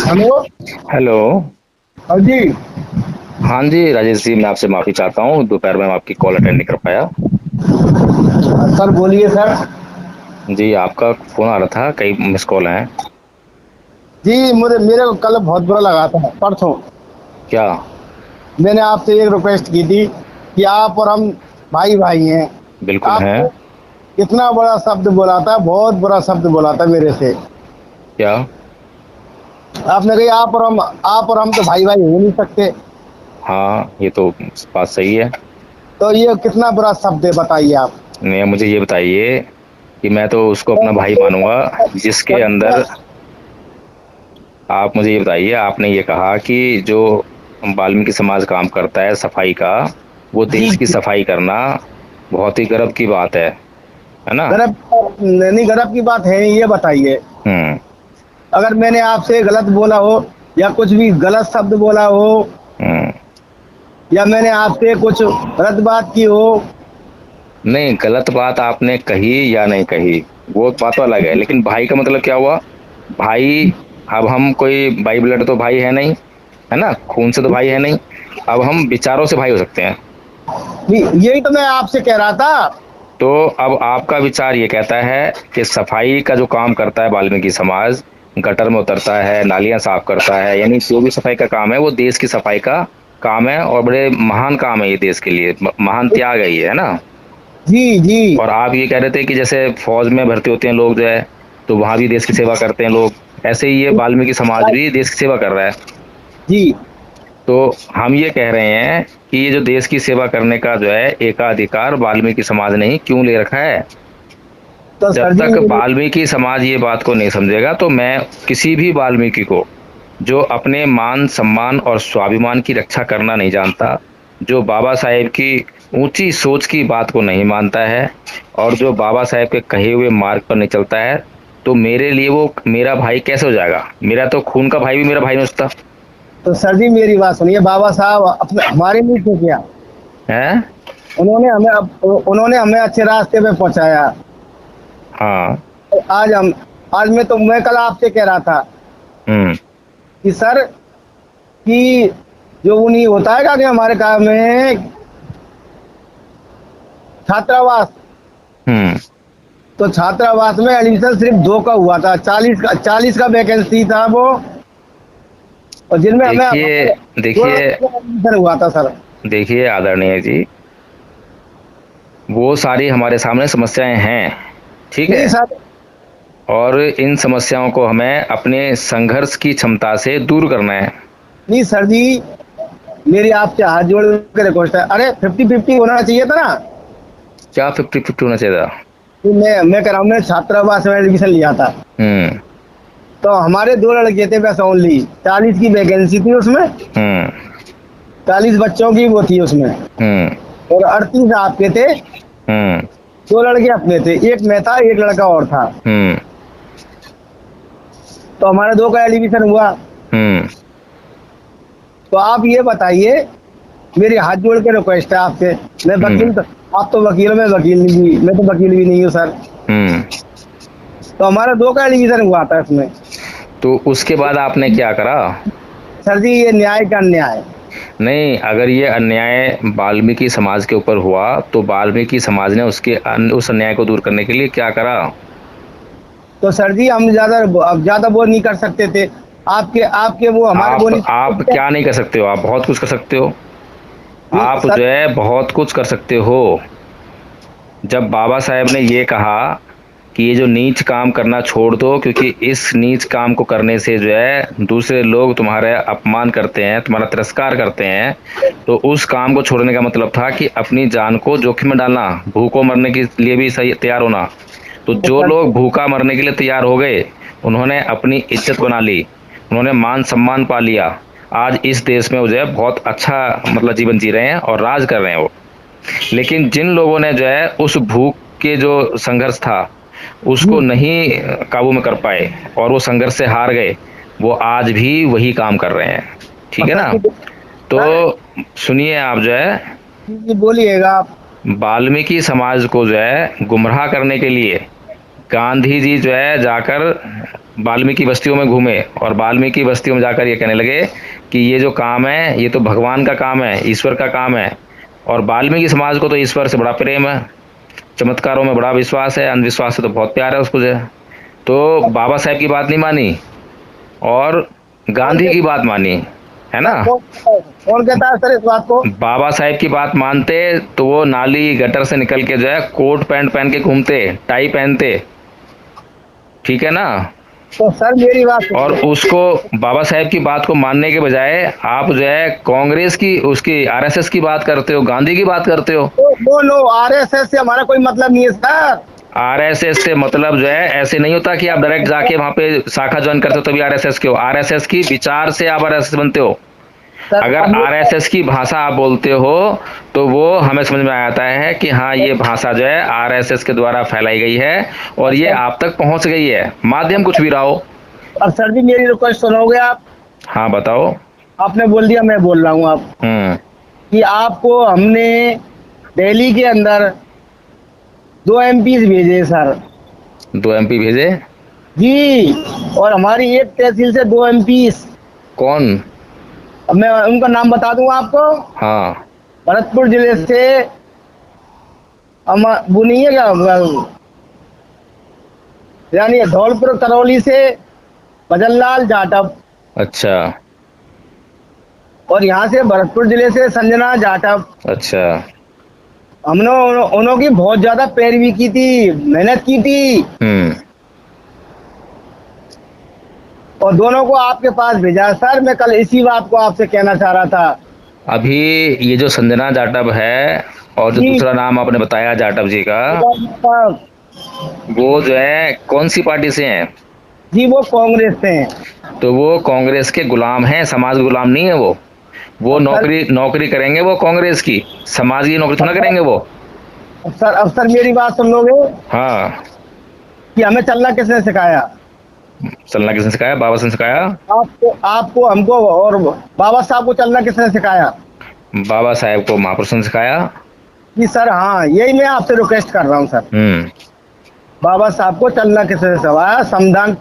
Hello. Hello. हाँ जी। हाँ जी राजेश जी, मैं आपसे माफ़ी चाहता हूँ, दोपहर में आपकी कॉल अटेंड नहीं कर पाया। सर बोलिए सर। जी, आपका फ़ोन आ रहा था, कई मिस कॉल हैं। जी मुझे मेरे को कल बहुत बुरा लगा था परसों। क्या? मैंने आपसे एक रिक्वेस्ट की थी कि आप और हम भाई भाई हैं। बिल्कुल हैं। आपने इतना बड़ा शब्द बोला था, बहुत बुरा शब्द बोला था मेरे से। क्या? आपने कही आप और हम तो भाई भाई हो नहीं सकते। हाँ, ये तो बात सही है। तो ये कितना बुरा शब्द है बताइए आप। नहीं, मुझे ये बताइए कि मैं तो उसको अपना भाई मानूँगा जिसके सर, अंदर। आप मुझे ये बताइए, आपने ये कहा कि जो वाल्मीकि समाज काम करता है सफाई का, वो जी देश की जी। सफाई करना बहुत ही गर्व की बात है ना? गर्व नहीं, गर्व की बात है ये बताइए। हुँ, अगर मैंने आपसे गलत बोला हो या कुछ भी गलत शब्द बोला हो हुँ। या मैंने आपसे कुछ गलत बात की हो। नहीं, गलत बात आपने कही या नहीं कही, वो बात तो अलग है, लेकिन भाई का मतलब क्या हुआ? भाई, अब हम कोई बाई ब्लड तो भाई है नहीं, है ना? खून से तो भाई है नहीं, अब हम विचारों से भाई हो सकते हैं। यही तो मैं आपसे कह रहा था। तो अब आपका विचार ये कहता है कि सफाई का जो काम करता है वाल्मीकि समाज, गटर में उतरता है, नालियाँ साफ करता है, यानी जो भी सफाई का काम है वो देश की सफाई का काम है, और बड़े महान काम है ये देश के लिए, महान त्याग है ये, है ना? जी जी। और आप ये कह रहे थे कि जैसे फौज में भर्ती होते हैं लोग जो है, तो वहां भी देश की सेवा करते हैं लोग, ऐसे ही ये वाल्मीकि समाज भी देश की सेवा कर रहा है। जी। तो हम ये कह रहे हैं कि ये जो देश की सेवा करने का जो है एकाधिकार वाल्मीकि समाज ने ही क्यों ले रखा है? तो जब सर जी तक वाल्मीकि समाज ये बात को नहीं समझेगा, तो मैं किसी भी वाल्मीकि को, जो अपने मान सम्मान और स्वाभिमान की रक्षा करना नहीं जानता, जो बाबा साहेब की ऊंची सोच की बात को नहीं मानता है, और जो बाबा साहेब के कहे हुए मार्ग पर नहीं चलता है, तो मेरे लिए वो मेरा भाई कैसे हो जाएगा? मेरा तो खून का भाई भी मेरा भाई नहीं होता तो सर जी मेरी बात सुनिए। बाबा साहब अपने हमारे लिए क्यों किया? है। उन्होंने हमें अच्छे रास्ते पे पहुंचाया। हाँ। तो आज मैं कल आपसे कह रहा था हम्म। कि सर कि जो उन्हीं होता है कि हमारे काम में छात्रावास। हम्म। तो छात्रावास में एडमिशन सिर्फ 2 का हुआ था, 40 का वैकेंसी था वो। और जिनमें हमें देखिए हमारे दो देखिए लड़कों का एडमिशन हुआ था सर। देखिए आदरणीय जी, वो सारी हमारे सामने समस्याएं हैं, ठीक नहीं है? सर। और इन समस्याओं को हमें अपने संघर्ष की क्षमता से दूर करना है। नहीं सर जी, मेरी आपसे हाथ जोड़ के रिक्वेस्ट है। अरे 50-50 होना चाहिए था ना। क्या 50-50 होना चाहिए था? तो मैं कह रहा हूँ, मैं छात्रावास में एडमिशन लिया था। हम्म। तो हमारे 2 लड़के थे बस ओनली। 40 की वैकेंसी थी उसमें। हम्म। 40 बच्चों की वो थी उसमें। हम्म। और 38 आपके थे। हम्म। 2 लड़के अपने थे, एक मैं था, एक लड़का और था। हम्म। तो हमारे 2 का एडमिशन हुआ। हम्म। तो आप ये बताइए, मेरी हाथ जोड़ के रिक्वेस्ट है आपसे। मैं हम्म। वकील तो, आप तो वकील हो, मैं तो वकील भी नहीं हूँ सर। हम्म। तो हमारा 2 का एडमिशन हुआ था इसमें। तो उसके बाद आपने क्या करा? सर जी ये न्याय का अन्याय है। नहीं, अगर ये अन्याय वाल्मीकि समाज के ऊपर हुआ, तो वाल्मीकि समाज ने उस अन्याय को दूर करने के लिए क्या करा? तो सर जी हम ज्यादा वो नहीं कर सकते थे। आपके आपके वो हमारे वो आप नहीं। क्या नहीं कर सकते हो? आप बहुत कुछ कर सकते हो। नहीं आप सर। जो है बहुत कुछ कर सकते हो। जब बाबा साहेब ने ये कहा कि ये जो नीच काम करना छोड़ दो, क्योंकि इस नीच काम को करने से जो है दूसरे लोग तुम्हारा अपमान करते हैं, तुम्हारा तिरस्कार करते हैं, तो उस काम को छोड़ने का मतलब था कि अपनी जान को जोखिम में डालना, भूखों मरने के लिए भी सही तैयार होना। तो तो जो सर लोग भूखा मरने के लिए तैयार हो गए, उन्होंने अपनी इज्जत बना ली, उन्होंने मान सम्मान पा लिया। आज इस देश में वो जो है बहुत अच्छा मतलब जीवन जी रहे हैं और राज कर रहे हैं वो। लेकिन जिन लोगों ने जो है उस भूख के जो संघर्ष था उसको जी। नहीं काबू में कर पाए, और वो संघर्ष से हार गए, वो आज भी वही काम कर रहे हैं। ठीक और है सर ना? जी तो सर सुनिए, आप जो है जी बोलिएगा आप। वाल्मीकि समाज को जो है गुमराह करने के लिए गांधी जी जो है जाकर वाल्मीकि बस्तियों में घूमे और वाल्मीकि बस्तियों में जाकर ये कहने लगे कि ये जो काम है ये तो भगवान का काम है, ईश्वर का काम है। और वाल्मीकि समाज को तो ईश्वर से बड़ा प्रेम है, चमत्कारों में बड़ा विश्वास है, अंधविश्वास से तो बहुत प्यार है उसको जो है। तो बाबा साहेब की बात नहीं मानी और गांधी की बात मानी, है ना। कौन कहता है सर इस बात को? बाबा साहेब की बात मानते तो वो नाली गटर से निकल के जो है कोट पैंट पहन के घूमते, टाई पहनते, ठीक है ना। तो सर मेरी बात और सुनिए। उसको बाबा साहेब की बात को मानने के बजाय आप जो है कांग्रेस की, उसकी आरएसएस की बात करते हो, गांधी की बात करते हो। नो नो, आरएसएस से हमारा कोई मतलब नहीं है सर। आरएसएस से मतलब जो है ऐसे नहीं होता कि आप डायरेक्ट जाके वहां पे शाखा ज्वाइन करते हो तभी आरएसएस के हो। आरएसएस की विचार से आप आरएसएस बनते हो। सर अगर आरएसएस की भाषा आप बोलते हो तो वो हमें समझ में आता है कि हाँ ये भाषा जो है आरएसएस के द्वारा फैलाई गई है और ये आप तक पहुंच गई है, माध्यम कुछ भी रहा हो। अब सर जी मेरी रिक्वेस्ट सुनोगे आप? हाँ बताओ। आपने बोल दिया, मैं बोल रहा हूँ आप कि आपको हमने दिल्ली के अंदर 2 एमपी भेजे सर। 2 एमपी भेजे जी, और हमारी एक तहसील से 2 एमपी। कौन? अब मैं उनका नाम बता दूं आपको। हाँ भरतपुर जिले से वो नहीं है क्या, यानी धौलपुर करौली से भजनलाल जाटव, अच्छा और यहाँ से भरतपुर जिले से संजना जाटव। अच्छा। हमने उन्हों की बहुत ज्यादा पैरवी की थी, मेहनत की थी और दोनों को आपके पास भेजा सर। मैं कल इसी बात को आपसे कहना चाह रहा था। अभी ये जो संजना जाटव है और जो दूसरा नाम आपने बताया जाटव जी का, वो जो है कौन सी पार्टी से हैं? जी वो कांग्रेस से हैं। तो वो कांग्रेस के गुलाम हैं, समाज गुलाम नहीं है वो नौकरी करेंगे वो कांग्रेस की, समाज की नौकरी थोड़ा करेंगे वो। सर अब सर मेरी बात सुन लोगे? हाँ। कि हमें चलना किसने सिखाया? चलना किसने सिखाया? बाबा ने सिखाया। आपको हमको और बाबा साहब को चलना किसने सिखाया? बाबा साहेब को महापुरुष ने सिखाया। जी सर, हाँ यही मैं आपसे रिक्वेस्ट कर रहा हूँ सर। बाबा साहब को चलना किसने सिखाया? संविधान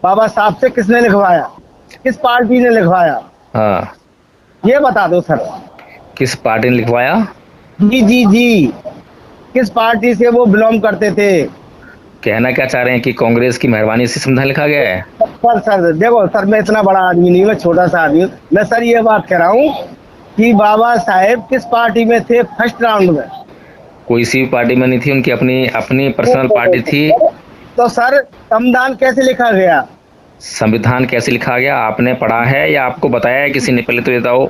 बाबा साहब से किसने लिखवाया? किस पार्टी ने लिखवाया? हाँ ये बता दो सर। किस पार्टी ने लिखवाया? जी जी जी, किस पार्टी से वो बिलोंग करते थे? कहना क्या चाह रहे हैं कि कांग्रेस की मेहरबानी से संविधान लिखा गया है? सर देखो सर, मैं इतना बड़ा आदमी नहीं, मैं छोटा सा आदमी हूँ। मैं सर ये बात कह रहा हूँ कि बाबा साहेब किस पार्टी में थे फर्स्ट राउंड में? कोई सी पार्टी में नहीं थी, उनकी अपनी अपनी पर्सनल पार्टी थी। तो सर संविधान कैसे लिखा गया? संविधान कैसे लिखा गया आपने पढ़ा है या आपको बताया है किसी ने? पहले तो बताओ।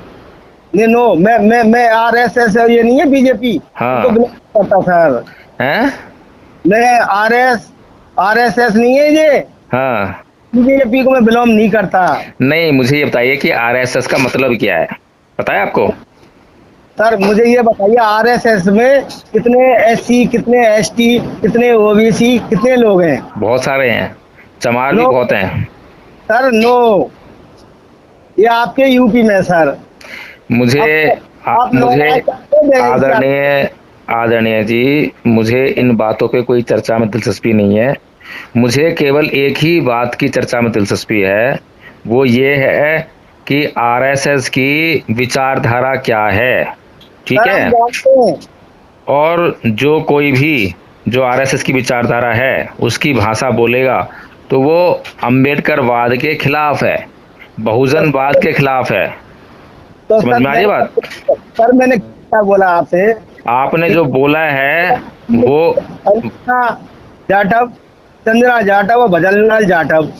नहीं नो, मैं आरएसएस, ये नहीं है बीजेपी। हाँ तो करता सर हैं? मैं आरएसएस नहीं है ये। हाँ बीजेपी को मैं बिलोंग नहीं करता। नहीं, मुझे ये बताइए कि आरएसएस का मतलब क्या है, पता है आपको? सर मुझे ये बताइए, आरएसएस में कितने एससी, कितने एसटी, कितने ओबीसी, कितने लोग हैं? बहुत सारे हैं, चमार भी बहुत हैं। सर नो, ये आपके यूपी में सर। मुझे आदरणीय जी, मुझे इन बातों पे कोई चर्चा में दिलचस्पी नहीं है। मुझे केवल एक ही बात की चर्चा में दिलचस्पी है, वो ये है कि आरएसएस की विचारधारा क्या है, ठीक है। और जो कोई भी जो आरएसएस की विचारधारा है उसकी भाषा बोलेगा तो वो अंबेडकरवाद के खिलाफ है, बहुजनवाद के खिलाफ है। तो समझ में आ रही बात? सर मैंने क्या बोला आपसे? आपने जो बोला है वो जाटव, चंद्रा जाटव और भजनलाल जाटव।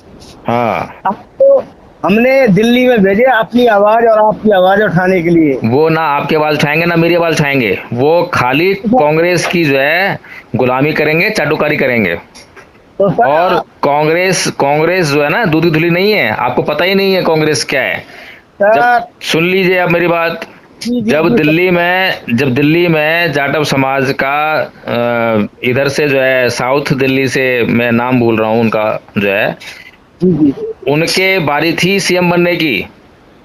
हाँ, आपको हमने दिल्ली में भेजे अपनी आवाज और आपकी आवाज उठाने के लिए। वो ना आपकी आवाज उठाएंगे ना मेरी आवाज उठाएंगे, वो खाली कांग्रेस की जो है गुलामी करेंगे, चाटुकारी करेंगे। तो और कांग्रेस जो है ना दूध की धुली नहीं है, आपको पता ही नहीं है कांग्रेस क्या है। जब सुन लीजिए आप मेरी बात, जब दिल्ली में जाटव समाज का इधर से जो है साउथ दिल्ली से, मैं नाम भूल रहा हूँ उनका जो है, उनके बारी थी सीएम बनने की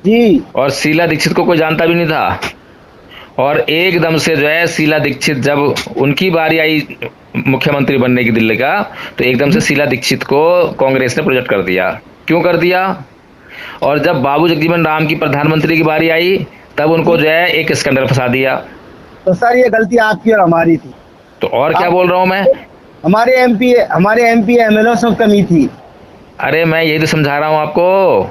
जी, और शीला दीक्षित को कोई जानता भी नहीं था। और एकदम से जो है शीला दीक्षित जब उनकी बारी आई मुख्यमंत्री बनने की दिल्ली का, तो एकदम से शीला दीक्षित को कांग्रेस ने प्रोजेक्ट कर दिया। क्यों कर दिया? और जब बाबू जगजीवन राम की प्रधानमंत्री की बारी आई, तब उनको जो है एक स्कैंडल फंसा दिया। तो सर ये गलती आपकी और हमारी थी। तो और क्या बोल रहा हूं मैं? हमारे एमपी एमएलए से कमी थी। अरे मैं यही तो समझा रहा हूं आपको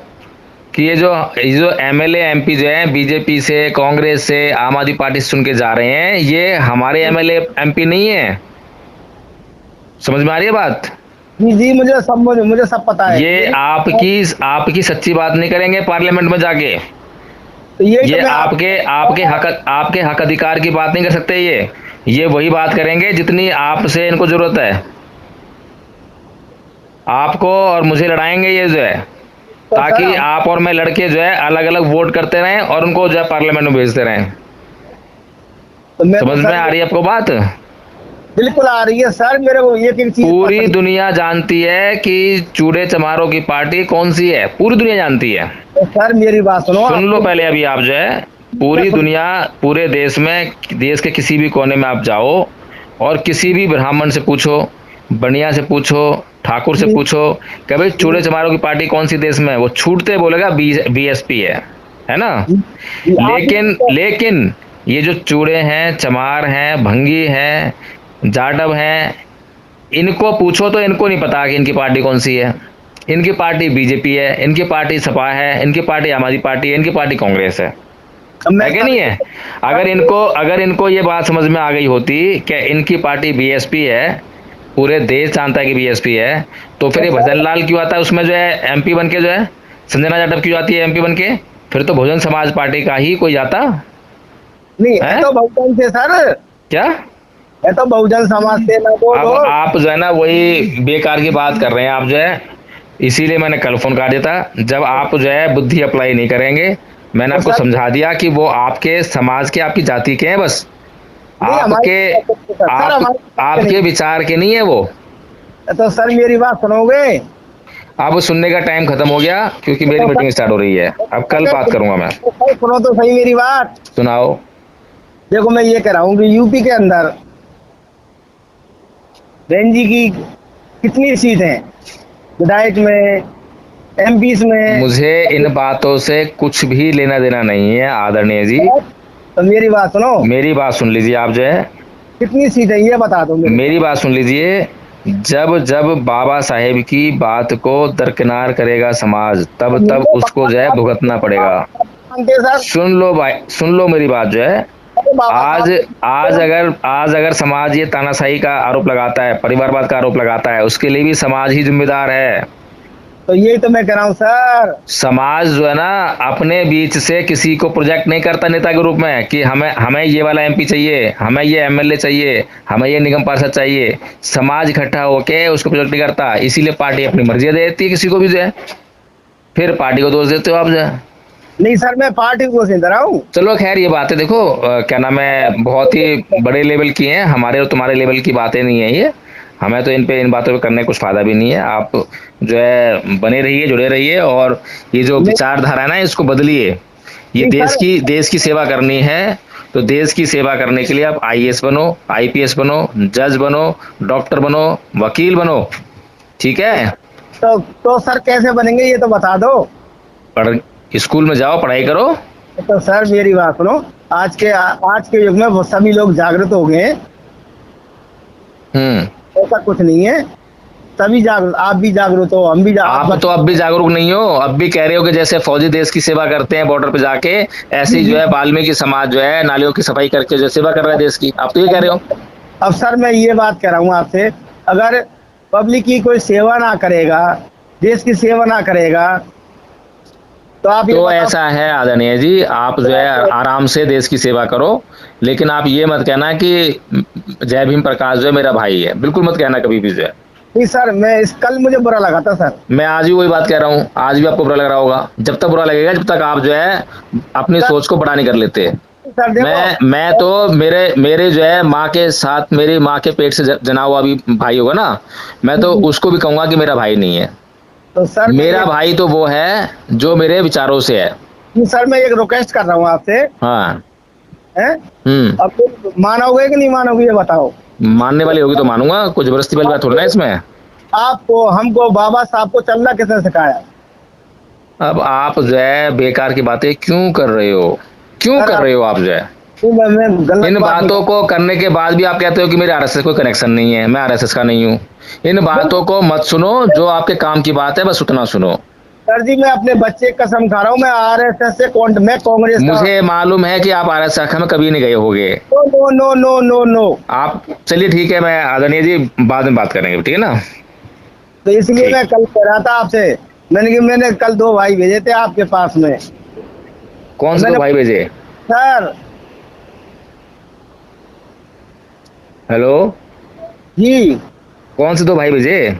कि ये जो एमएलए एमपी जो है बीजेपी से, कांग्रेस से, आम आदमी पार्टी से चुन के जा रहे हैं, ये हमारे एमएलए एमपी नहीं है। समझ में आ रही है बात? जी मुझे सब पता है। ये आपकी सच्ची बात नहीं करेंगे पार्लियामेंट में जाके। तो ये आपके हक अधिकार की बात नहीं कर सकते। ये वही बात करेंगे जितनी आपसे इनको जरूरत है। आपको और मुझे लड़ाएंगे ये जो है, ताकि आप और मैं लड़के जो है अलग अलग वोट करते रहें और उनको जो है पार्लियामेंट में भेजते रहें। तो समझ में आ रही है आपको बात? बिल्कुल आ रही है सर। मेरे को ये चीज पूरी दुनिया जानती है कि चूड़े चमारों की पार्टी कौन सी है, पूरी दुनिया जानती है। तो सर मेरी बात सुन लो पहले। अभी आप जो है पूरी दुनिया, पूरे देश में, देश के किसी भी कोने में आप जाओ और किसी भी ब्राह्मण से पूछो, बनिया से पूछो, ठाकुर से पूछो कि भाई चूड़े चमारों की पार्टी कौन सी देश में है, वो छूटते बोलेगा बीएसपी है ना। लेकिन ये जो चूड़े हैं, चमार हैं, भंगी हैं, जाटव हैं, इनको पूछो तो इनको नहीं पता कि इनकी पार्टी कौन सी है। इनकी पार्टी बीजेपी है, इनकी पार्टी सपा है, इनकी पार्टी आम आदमी पार्टी है, इनकी पार्टी कांग्रेस है क्या नहीं है? अगर इनको ये बात समझ में आ गई होती कि इनकी पार्टी बीएसपी है, पूरे देश जानता है कि बीएसपी है, तो फिर ये भजन लाल क्यों आता है उसमें जो है एमपी बन के, जो है संजना जाटव क्यों आती है एमपी बन के? फिर तो बहुजन समाज पार्टी का ही कोई जाता नहीं है। तो बहुजन से सर, क्या है तो बहुजन समाज से। अब आप जो है ना वही बेकार की बात कर रहे हैं आप जो है, इसीलिए मैंने कल फोन काट दिया था। जब आप जो है बुद्धि अप्लाई नहीं करेंगे, मैंने आपको समझा दिया कि वो आपके समाज के, आपकी जाति के हैं, बस आपके विचार के नहीं है वो। तो सर मेरी बात सुनोगे? अब सुनने का टाइम खत्म हो गया क्योंकि मेरी मीटिंग स्टार्ट हो रही है। अब कल बात करूंगा मैं। सुनो तो सही मेरी बात। सुनाओ। देखो मैं ये कह रहा हूँ कि यूपी के अंदर रेंजी की कितनी सीट है विधायक में, एमपी में? मुझे इन बातों से कुछ भी लेना देना नहीं है आदरणीय जी। तो मेरी बात सुनो। मेरी बात सुन लीजिए आप जो है। कितनी सीट है ये बता दो। मेरी बात सुन लीजिए। जब बाबा साहेब की बात को दरकिनार करेगा समाज, तब उसको जो है भुगतना पड़ेगा। सुन लो भाई, सुन लो मेरी बात जो है। आज अगर समाज ये तानाशाही का आरोप लगाता है, परिवारवाद का आरोप लगाता है, उसके लिए भी समाज ही जिम्मेदार है। तो यही तो मैं कह रहा हूँ सर। समाज जो है ना अपने बीच से किसी को प्रोजेक्ट नहीं करता नेता के रूप में कि हमें ये वाला एमपी चाहिए, हमें ये एमएलए चाहिए, हमें ये निगम पार्षद चाहिए। समाज इकट्ठा होके उसको प्रोजेक्ट नहीं करता, इसीलिए पार्टी अपनी मर्जी दे देती है किसी को भी जो है, फिर पार्टी को दोष देते हो आप जो है। नहीं सर मैं पार्टी को नहीं दे रहा हूँ। चलो खैर ये बातें देखो क्या नाम है, बहुत ही बड़े लेवल की हैं, हमारे और तुम्हारे लेवल की बातें नहीं है ये। हमें तो इन बातों पे करने कुछ फायदा भी नहीं है। आप जो है बने रहिए, जुड़े रहिए और ये जो विचारधारा है ना इसको बदलिए। ये देश की सेवा करनी है, तो देश की सेवा करने के लिए आप आईएएस बनो, आईपीएस बनो, जज बनो, डॉक्टर बनो, वकील बनो, ठीक है? तो सर कैसे बनेंगे ये तो बता दो। स्कूल में जाओ, पढ़ाई करो। तो सर मेरी बात सुनो, आज के युग में सभी लोग जागृत हो गए। ऐसा कुछ नहीं है, सभी जागरूक, आप भी जागरूक हो, हम भी आप तो अब भी जागरूक नहीं हो। अब भी कह रहे हो कि जैसे फौजी देश की सेवा करते हैं बॉर्डर पे जाके, ऐसे ही जो है वाल्मीकि समाज जो है नालियों की सफाई करके जो सेवा कर रहा है देश की, आप तो ये कह रहे हो। अब सर मैं ये बात कह रहा हूँ आपसे, अगर पब्लिक की कोई सेवा ना करेगा, देश की सेवा ना करेगा, तो ऐसा है आदरणीय जी, आप जो है आराम से देश की सेवा करो, लेकिन आप ये मत कहना कि जय भीम प्रकाश जो है मेरा भाई है, बिल्कुल मत कहना कभी भी जो है। नहीं सर कल मुझे बुरा लगा था सर। मैं आज भी वही बात कह रहा हूँ, आज भी आपको बुरा लग रहा होगा। जब तक बुरा लगेगा जब तक आप जो है अपनी सोच को बड़ा नहीं कर लेते। मैं तो मेरे जो है माँ के साथ, मेरी माँ के पेट से जना हुआ भी भाई होगा ना, मैं तो उसको भी कहूंगा कि मेरा भाई नहीं है। तो सर मेरा भाई तो वो है जो मेरे विचारों से है। सर मैं एक रिक्वेस्ट कर रहा हूँ आपसे। हाँ। अब मानोगे कि नहीं मानोगे ये बताओ। मानने वाली होगी तो मानूंगा, कोई जबरदस्ती वाली बात थोड़ी ना है इसमें। आपको हमको बाबा साहब को चलना किसने सिखाया? अब आप जो है बेकार की बातें क्यों कर रहे हो, क्यों सर कर रहे हो आप जो है? मैं गलत इन बात बातों को करने के बाद भी आप कहते हो कि मेरे आरएसएस कोई कनेक्शन नहीं है, मैं आरएसएस का नहीं हूँ। इन बातों को मत सुनो, जो आपके काम की बात है बस उतना सुनो। सर जी, मैं अपने बच्चे की कसम खा रहा हूँ, मैं आरएसएस से मैं कांग्रेस का। मुझे मालूम है कि आप आरएसएस शाखा में कभी नहीं गए होगे। No no no no no no. आप चलिए ठीक है, मैं आदरणीय जी बाद में बात करेंगे, ठीक है ना? तो इसलिए ठीक। मैं कल कह रहा था आपसे, मैंने कल 2 भाई भेजे थे आपके पास में। कौन से दो भाई भेजे? सर हेलो, जी, कौन से दो भाई भेजे?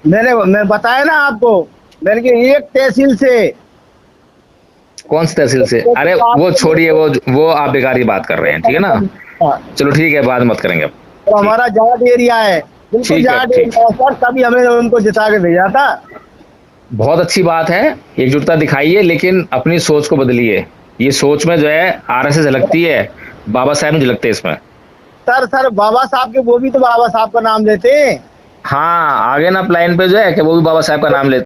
मैं बताया ना आपको, मैंने कि एक तहसील से। कौन सी तहसील से? अरे वो छोड़िए, वो आप बेकार की बात कर रहे हैं, ठीक है ना? चलो ठीक है, बाद में मत करेंगे अब। तो हमारा जाट एरिया है, बिल्कुल ठीक है, जाट ठीक। एरिया है सर, तभी हमें उनको जिता के भेजा था। बहुत अच्छी बात है, एकजुटता दिखाइए, लेकिन अपनी सोच को बदलिए। ये सोच में जो है आरएसएस झलकती है, बाबा साहब नहीं झलकते इसमें। सर बाबा साहब के, वो भी तो बाबा साहब का नाम लेते हैं। हाँ, आगे ना लाइन पे जो है कि वो भी बाबा साहब का नाम लेते